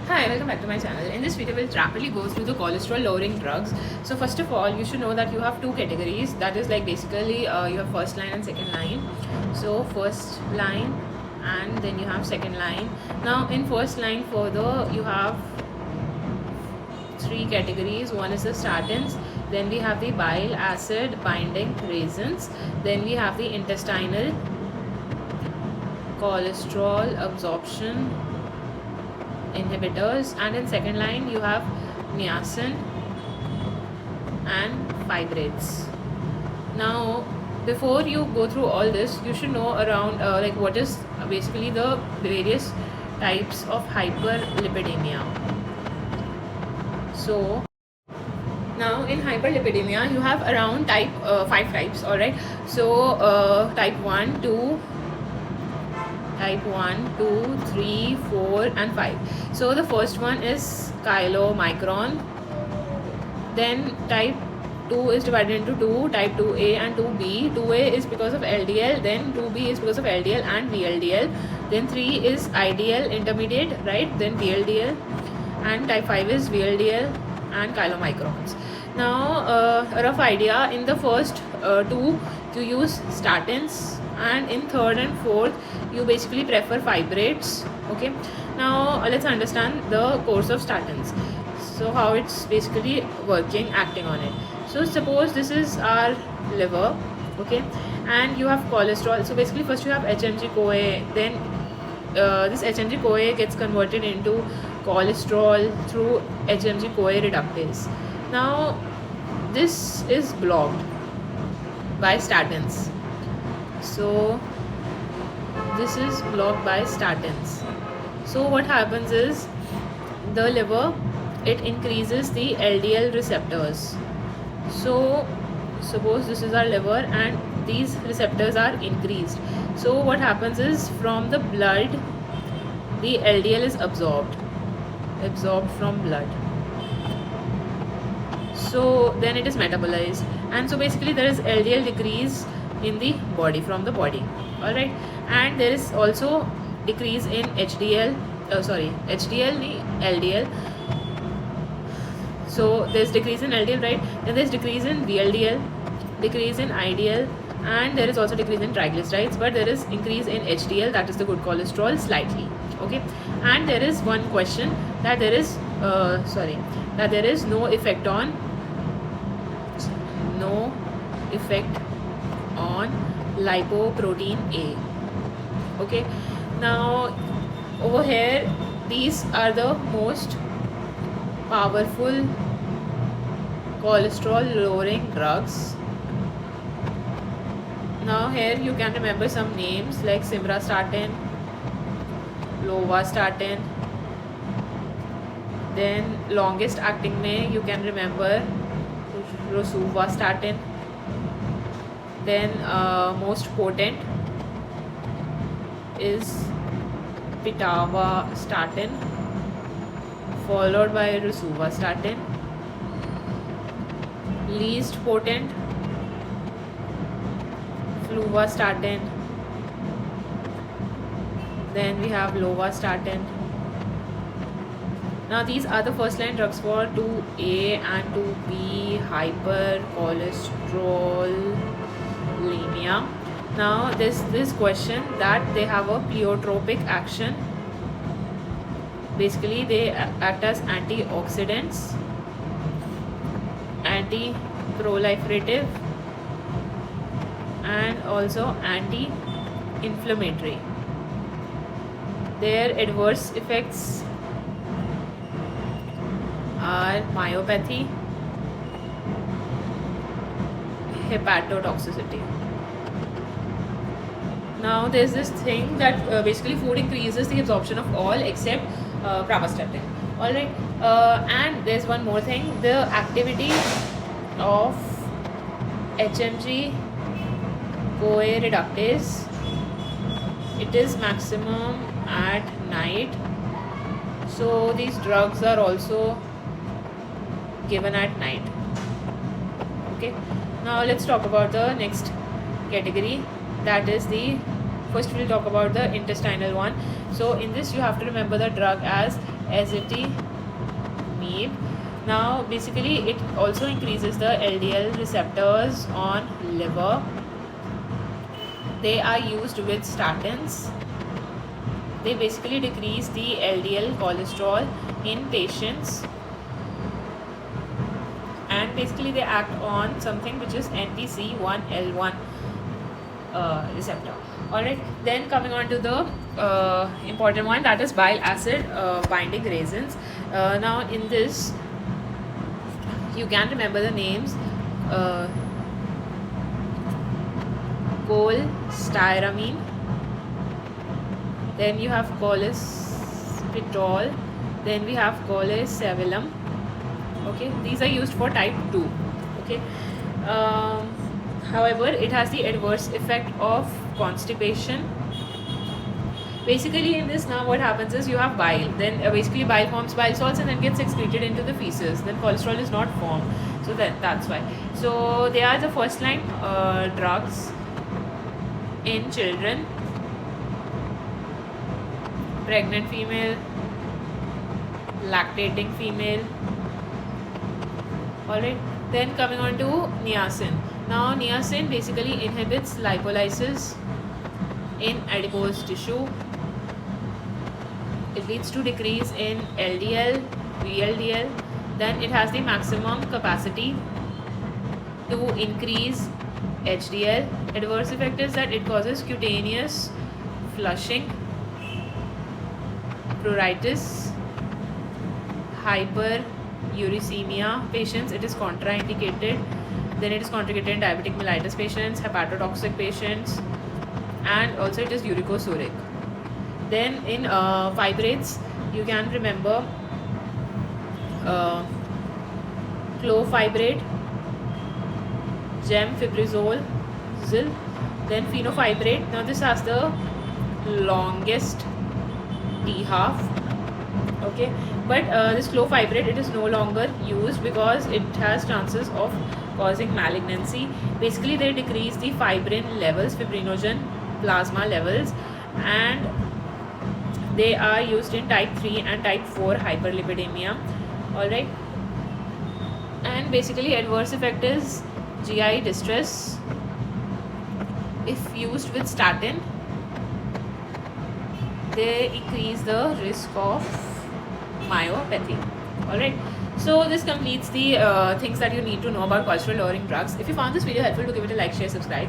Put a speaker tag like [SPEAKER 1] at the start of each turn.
[SPEAKER 1] Hi, welcome back to my channel. In this video, we'll rapidly go through the cholesterol lowering drugs. So first of all, you should know that you have two categories. That is like basically you have first line and second line. So first line and then you have second line. Now in first line further, you have three categories. One is the statins, then we have the bile acid binding resins, then we have the intestinal cholesterol absorption inhibitors, and in second line you have niacin and fibrates. Now before you go through all this, you should know around like what is basically the various types of hyperlipidemia. So now in hyperlipidemia you have around type 5 types. All right, so type 1 2 type 1 2 3 4 and 5. So the first one is chylomicron, then type 2 is divided into 2, type 2a and 2b. 2a is because of LDL, then 2b is because of LDL and VLDL, then 3 is IDL intermediate, right, then VLDL, and type 5 is VLDL and chylomicrons. Now a rough idea, in the first two you use statins, and in third and fourth you basically prefer fibrates. Okay, now let's understand the course of statins, so how it's basically working, acting on it. So suppose this is our liver, okay, and you have cholesterol. So basically first you have HMG CoA, then this HMG CoA gets converted into cholesterol through HMG CoA reductase. Now this is blocked by statins. So this is blocked by statins. So what happens is the liver, it increases the LDL receptors. So suppose this is our liver and these receptors are increased. So what happens is from the blood the LDL is absorbed from blood. So then it is metabolized, and so basically there is LDL decrease in the body, from the body. All right, and there is also decrease in HDL, LDL. So there's decrease in LDL, right? Then there's decrease in VLDL, decrease in IDL, and there is also decrease in triglycerides, but there is increase in HDL, that is the good cholesterol, slightly. Okay, and there is one question that there is no effect on lipoprotein A. Okay, now over here these are the most powerful cholesterol lowering drugs. Now here you can remember some names like simvastatin, lovastatin, then longest acting mein you can remember rosuvastatin, then most potent is pitavastatin, followed by rosuvastatin. Least potent fluvastatin, then we have lovastatin. Now these are the first line drugs for 2A and 2B hypercholesterolemia. Now this question that they have a pleiotropic action. Basically they act as antioxidants, anti-proliferative, and also anti-inflammatory. Their adverse effects are myopathy, hepatotoxicity. Now there's this thing that basically food increases the absorption of all except pravastatin. All right, and there's one more thing, the activity of HMG CoA reductase, it is maximum at night. So these drugs are also given at night. Okay, now let's talk about the next category, that is the first we'll talk about the intestinal one. So in this you have to remember the drug as ezetimibe. Now basically it also increases the LDL receptors on liver. They are used with statins. They basically decrease the LDL cholesterol in patients, and basically they act on something which is NTC1L1 receptor. Alright, then coming on to the important one, that is bile acid binding resins. Now in this you can remember the names: cholestyramine, then you have cholesterol, then we have cholecerol. Okay, these are used for type 2. Okay, however it has the adverse effect of constipation. Basically in this, now what happens is you have bile, then basically bile forms bile salts and then gets excreted into the feces, then cholesterol is not formed, so that's why. So they are the first line drugs in children, pregnant female, lactating female. Alright, then coming on to niacin. Now niacin basically inhibits lipolysis in adipose tissue. It leads to decrease in LDL, VLDL. Then it has the maximum capacity to increase HDL. Adverse effect is that it causes cutaneous flushing, pruritus, hyperuricemia patients. It is contraindicated. Then it is contraindicated in diabetic mellitus patients, hepatotoxic patients, and also it is uricosuric. Then in fibrates, you can remember clofibrate, gemfibrozil, then fenofibrate. Now this has the longest T half. Okay, but this clofibrate, it is no longer used because it has chances of causing malignancy. Basically they decrease the fibrin levels, fibrinogen plasma levels, and they are used in type 3 and type 4 hyperlipidemia. Alright, and basically adverse effect is GI distress if used with statin. They increase the risk of myopathy. Alright, so this completes the things that you need to know about cholesterol lowering drugs. If you found this video helpful, do give it a like, share, subscribe.